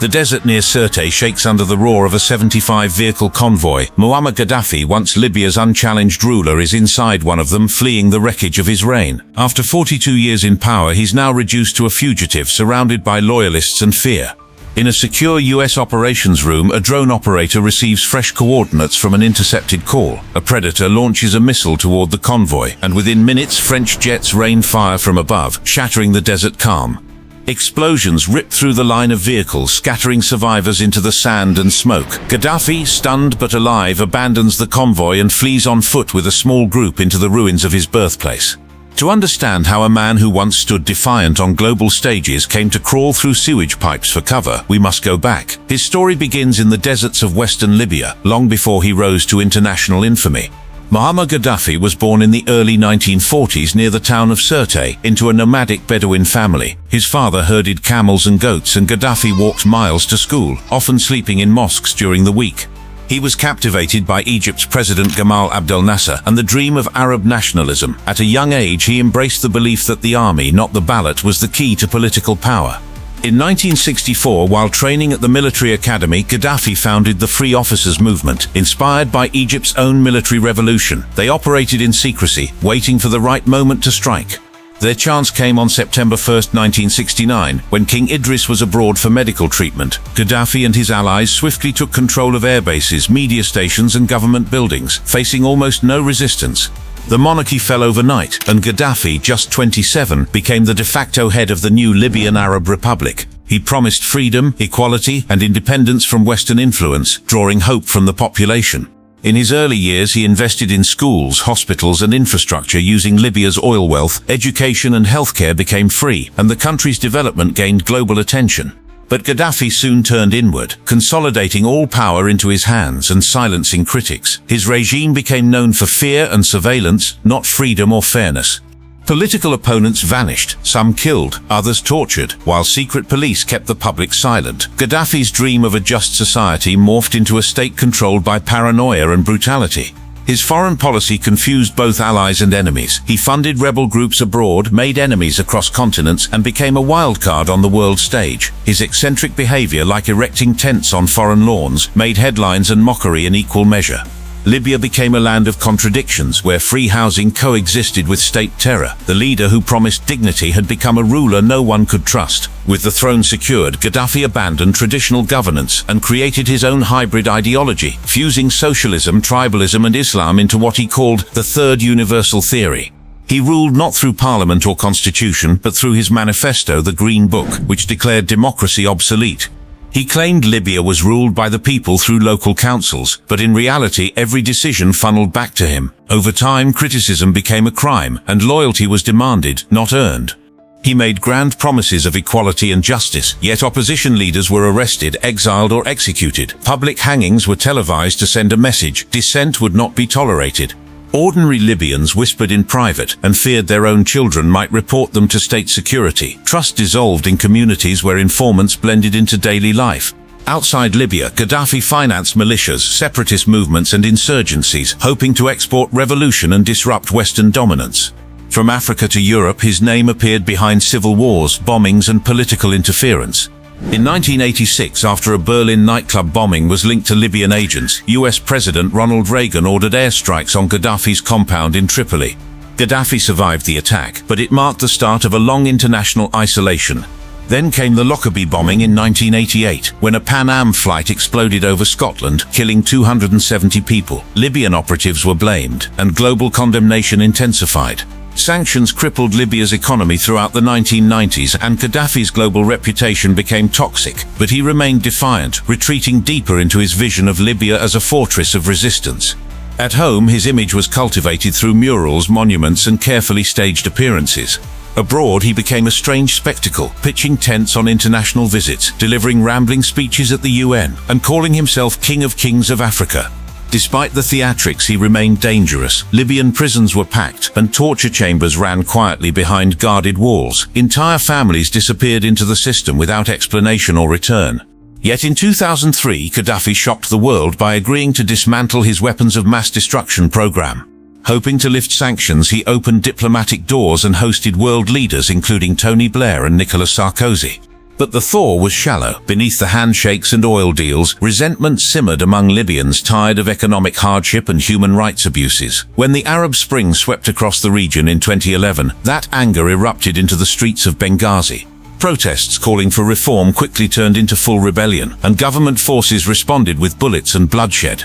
The desert near Sirte shakes under the roar of a 75-vehicle convoy. Muammar Gaddafi, once Libya's unchallenged ruler, is inside one of them, fleeing the wreckage of his reign. After 42 years in power, he's now reduced to a fugitive, surrounded by loyalists and fear. In a secure US operations room, a drone operator receives fresh coordinates from an intercepted call. A predator launches a missile toward the convoy, and within minutes, French jets rain fire from above, shattering the desert calm. Explosions rip through the line of vehicles, scattering survivors into the sand and smoke. Gaddafi, stunned but alive, abandons the convoy and flees on foot with a small group into the ruins of his birthplace. To understand how a man who once stood defiant on global stages came to crawl through sewage pipes for cover, we must go back. His story begins in the deserts of western Libya, long before he rose to international infamy. Muammar Gaddafi was born in the early 1940s near the town of Sirte into a nomadic Bedouin family. His father herded camels and goats, and Gaddafi walked miles to school, often sleeping in mosques during the week. He was captivated by Egypt's President Gamal Abdel Nasser and the dream of Arab nationalism. At a young age, he embraced the belief that the army, not the ballot, was the key to political power. In 1964, while training at the military academy, Gaddafi founded the Free Officers Movement, inspired by Egypt's own military revolution. They operated in secrecy, waiting for the right moment to strike. Their chance came on September 1, 1969, when King Idris was abroad for medical treatment. Gaddafi and his allies swiftly took control of airbases, media stations, and government buildings, facing almost no resistance. The monarchy fell overnight, and Gaddafi, just 27, became the de facto head of the new Libyan Arab Republic. He promised freedom, equality, and independence from Western influence, drawing hope from the population. In his early years, he invested in schools, hospitals, and infrastructure. Using Libya's oil wealth, education and healthcare became free, and the country's development gained global attention. But Gaddafi soon turned inward, consolidating all power into his hands and silencing critics. His regime became known for fear and surveillance, not freedom or fairness. Political opponents vanished, some killed, others tortured, while secret police kept the public silent. Gaddafi's dream of a just society morphed into a state controlled by paranoia and brutality. His foreign policy confused both allies and enemies. He funded rebel groups abroad, made enemies across continents, and became a wildcard on the world stage. His eccentric behavior, like erecting tents on foreign lawns, made headlines and mockery in equal measure. Libya became a land of contradictions, where free housing coexisted with state terror. The leader who promised dignity had become a ruler no one could trust. With the throne secured, Gaddafi abandoned traditional governance and created his own hybrid ideology, fusing socialism, tribalism, and Islam into what he called the Third Universal Theory. He ruled not through parliament or constitution, but through his manifesto, the Green Book, which declared democracy obsolete. He claimed Libya was ruled by the people through local councils, but in reality every decision funneled back to him. Over time, criticism became a crime, and loyalty was demanded, not earned. He made grand promises of equality and justice, yet opposition leaders were arrested, exiled, or executed. Public hangings were televised to send a message: dissent would not be tolerated. Ordinary Libyans whispered in private and feared their own children might report them to state security. Trust dissolved in communities where informants blended into daily life. Outside Libya, Gaddafi financed militias, separatist movements, and insurgencies, hoping to export revolution and disrupt Western dominance. From Africa to Europe, his name appeared behind civil wars, bombings, and political interference. In 1986, after a Berlin nightclub bombing was linked to Libyan agents, US President Ronald Reagan ordered airstrikes on Gaddafi's compound in Tripoli. Gaddafi survived the attack, but it marked the start of a long international isolation. Then came the Lockerbie bombing in 1988, when a Pan Am flight exploded over Scotland, killing 270 people. Libyan operatives were blamed, and global condemnation intensified. Sanctions crippled Libya's economy throughout the 1990s, and Gaddafi's global reputation became toxic, but he remained defiant, retreating deeper into his vision of Libya as a fortress of resistance. At home, his image was cultivated through murals, monuments, and carefully staged appearances. Abroad, he became a strange spectacle, pitching tents on international visits, delivering rambling speeches at the UN, and calling himself King of Kings of Africa. Despite the theatrics, he remained dangerous. Libyan prisons were packed, and torture chambers ran quietly behind guarded walls. Entire families disappeared into the system without explanation or return. Yet in 2003, Gaddafi shocked the world by agreeing to dismantle his weapons of mass destruction program. Hoping to lift sanctions, he opened diplomatic doors and hosted world leaders including Tony Blair and Nicolas Sarkozy. But the thaw was shallow. Beneath the handshakes and oil deals, resentment simmered among Libyans tired of economic hardship and human rights abuses. When the Arab Spring swept across the region in 2011, that anger erupted into the streets of Benghazi. Protests calling for reform quickly turned into full rebellion, and government forces responded with bullets and bloodshed.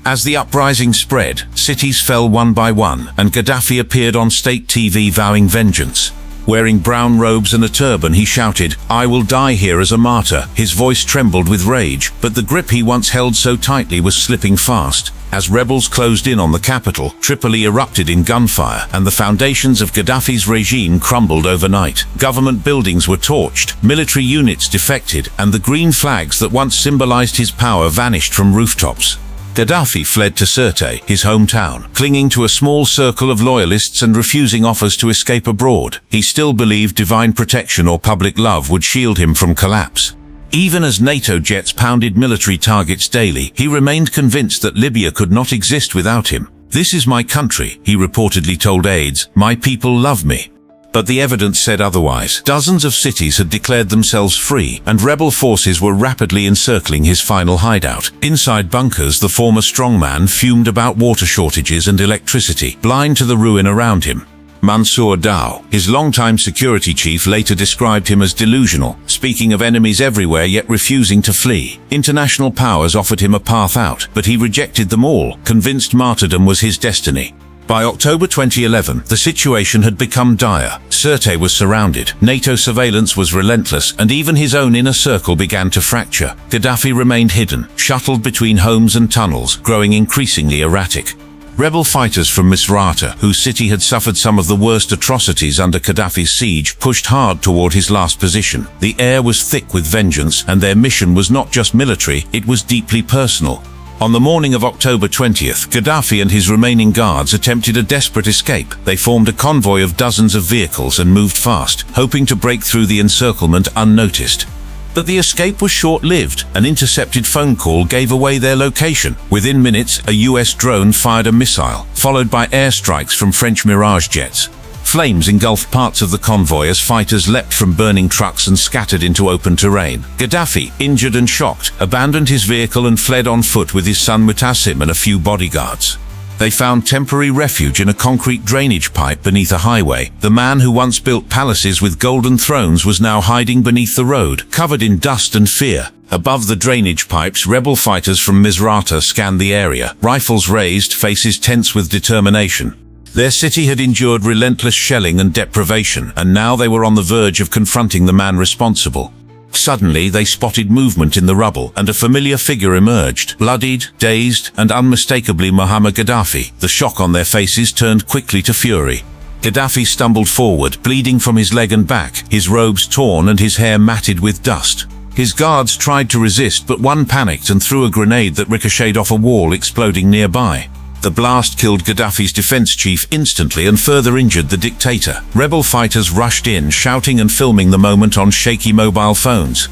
As the uprising spread, cities fell one by one, and Gaddafi appeared on state TV vowing vengeance. Wearing brown robes and a turban, he shouted, "I will die here as a martyr." His voice trembled with rage, but the grip he once held so tightly was slipping fast. As rebels closed in on the capital, Tripoli erupted in gunfire, and the foundations of Gaddafi's regime crumbled overnight. Government buildings were torched, military units defected, and the green flags that once symbolized his power vanished from rooftops. Gaddafi fled to Sirte, his hometown, clinging to a small circle of loyalists and refusing offers to escape abroad. He still believed divine protection or public love would shield him from collapse. Even as NATO jets pounded military targets daily, he remained convinced that Libya could not exist without him. "This is my country," he reportedly told aides. "My people love me." But the evidence said otherwise. Dozens of cities had declared themselves free, and rebel forces were rapidly encircling his final hideout. Inside bunkers, the former strongman fumed about water shortages and electricity, blind to the ruin around him. Mansour Dow, his longtime security chief, later described him as delusional, speaking of enemies everywhere yet refusing to flee. International powers offered him a path out, but he rejected them all, convinced martyrdom was his destiny. By October 2011, the situation had become dire. Sirte was surrounded, NATO surveillance was relentless, and even his own inner circle began to fracture. Gaddafi remained hidden, shuttled between homes and tunnels, growing increasingly erratic. Rebel fighters from Misrata, whose city had suffered some of the worst atrocities under Gaddafi's siege, pushed hard toward his last position. The air was thick with vengeance, and their mission was not just military, it was deeply personal. On the morning of October 20th, Gaddafi and his remaining guards attempted a desperate escape. They formed a convoy of dozens of vehicles and moved fast, hoping to break through the encirclement unnoticed. But the escape was short-lived. An intercepted phone call gave away their location. Within minutes, a US drone fired a missile, followed by airstrikes from French Mirage jets. Flames engulfed parts of the convoy as fighters leapt from burning trucks and scattered into open terrain. Gaddafi, injured and shocked, abandoned his vehicle and fled on foot with his son Mutassim and a few bodyguards. They found temporary refuge in a concrete drainage pipe beneath a highway. The man who once built palaces with golden thrones was now hiding beneath the road, covered in dust and fear. Above the drainage pipes, rebel fighters from Misrata scanned the area, rifles raised, faces tense with determination. Their city had endured relentless shelling and deprivation, and now they were on the verge of confronting the man responsible. Suddenly, they spotted movement in the rubble, and a familiar figure emerged, bloodied, dazed, and unmistakably Muammar Gaddafi. The shock on their faces turned quickly to fury. Gaddafi stumbled forward, bleeding from his leg and back, his robes torn and his hair matted with dust. His guards tried to resist, but one panicked and threw a grenade that ricocheted off a wall, exploding nearby. The blast killed Gaddafi's defense chief instantly and further injured the dictator. Rebel fighters rushed in, shouting and filming the moment on shaky mobile phones.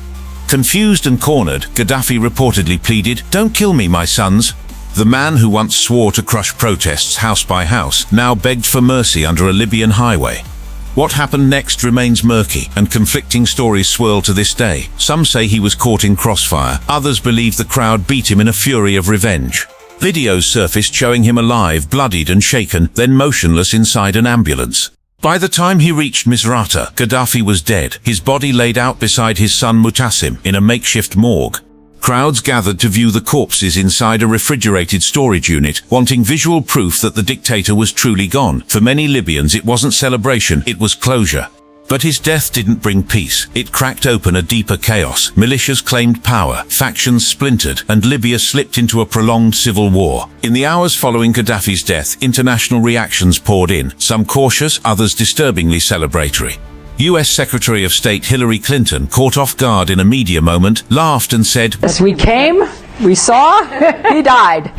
Confused and cornered, Gaddafi reportedly pleaded, "Don't kill me, my sons." The man who once swore to crush protests house by house now begged for mercy under a Libyan highway. What happened next remains murky, and conflicting stories swirl to this day. Some say he was caught in crossfire, others believe the crowd beat him in a fury of revenge. Videos surfaced showing him alive, bloodied and shaken, then motionless inside an ambulance. By the time he reached Misrata, Gaddafi was dead, his body laid out beside his son Mutassim in a makeshift morgue. Crowds gathered to view the corpses inside a refrigerated storage unit, wanting visual proof that the dictator was truly gone. For many Libyans, it wasn't celebration, it was closure. But his death didn't bring peace. It cracked open a deeper chaos. Militias claimed power, factions splintered, and Libya slipped into a prolonged civil war. In the hours following Gaddafi's death, international reactions poured in, some cautious, others disturbingly celebratory. US Secretary of State Hillary Clinton, caught off guard in a media moment, laughed and said, "As we came, we saw, he died."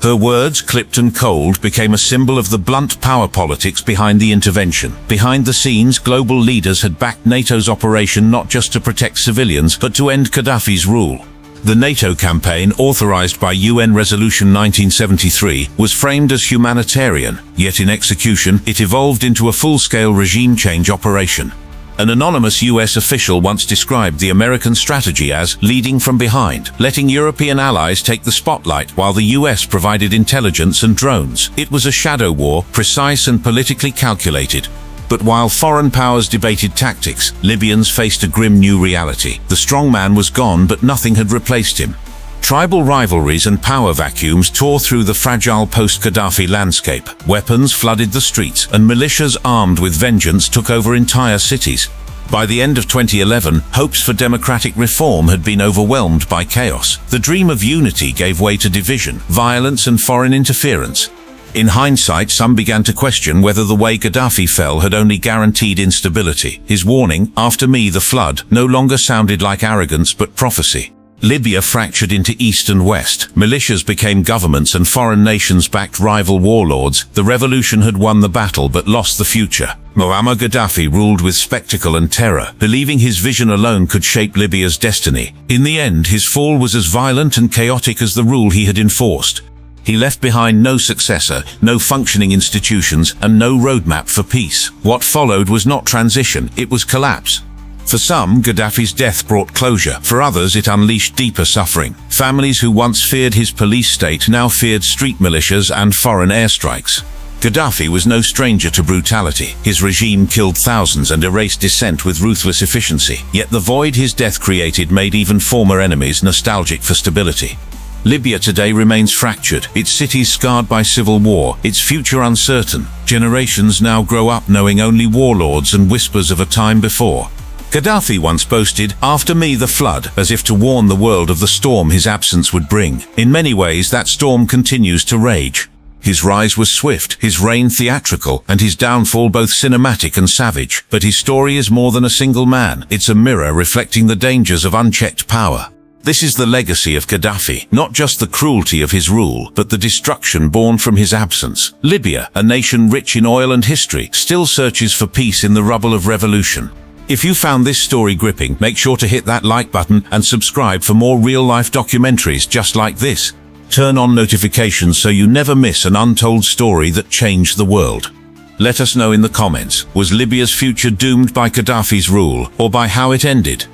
Her words, clipped and cold, became a symbol of the blunt power politics behind the intervention. Behind the scenes, global leaders had backed NATO's operation not just to protect civilians, but to end Gaddafi's rule. The NATO campaign, authorized by UN Resolution 1973, was framed as humanitarian, yet in execution, it evolved into a full-scale regime change operation. An anonymous US official once described the American strategy as leading from behind, letting European allies take the spotlight while the US provided intelligence and drones. It was a shadow war, precise and politically calculated. But while foreign powers debated tactics, Libyans faced a grim new reality. The strongman was gone, but nothing had replaced him. Tribal rivalries and power vacuums tore through the fragile post-Gaddafi landscape. Weapons flooded the streets, and militias armed with vengeance took over entire cities. By the end of 2011, hopes for democratic reform had been overwhelmed by chaos. The dream of unity gave way to division, violence, and foreign interference. In hindsight, some began to question whether the way Gaddafi fell had only guaranteed instability. His warning, "After me the flood," no longer sounded like arrogance but prophecy. Libya fractured into east and west. Militias became governments and foreign nations backed rival warlords. The revolution had won the battle but lost the future. Muammar Gaddafi ruled with spectacle and terror, believing his vision alone could shape Libya's destiny. In the end, his fall was as violent and chaotic as the rule he had enforced. He left behind no successor, no functioning institutions, and no roadmap for peace. What followed was not transition, it was collapse. For some, Gaddafi's death brought closure. For others, it unleashed deeper suffering. Families who once feared his police state now feared street militias and foreign airstrikes. Gaddafi was no stranger to brutality. His regime killed thousands and erased dissent with ruthless efficiency. Yet the void his death created made even former enemies nostalgic for stability. Libya today remains fractured, its cities scarred by civil war, its future uncertain. Generations now grow up knowing only warlords and whispers of a time before. Gaddafi once boasted, "After me the flood," as if to warn the world of the storm his absence would bring. In many ways, that storm continues to rage. His rise was swift, his reign theatrical, and his downfall both cinematic and savage. But his story is more than a single man. It's a mirror reflecting the dangers of unchecked power. This is the legacy of Gaddafi, not just the cruelty of his rule, but the destruction born from his absence. Libya, a nation rich in oil and history, still searches for peace in the rubble of revolution. If you found this story gripping, make sure to hit that like button and subscribe for more real-life documentaries just like this. Turn on notifications so you never miss an untold story that changed the world. Let us know in the comments, was Libya's future doomed by Gaddafi's rule, or by how it ended?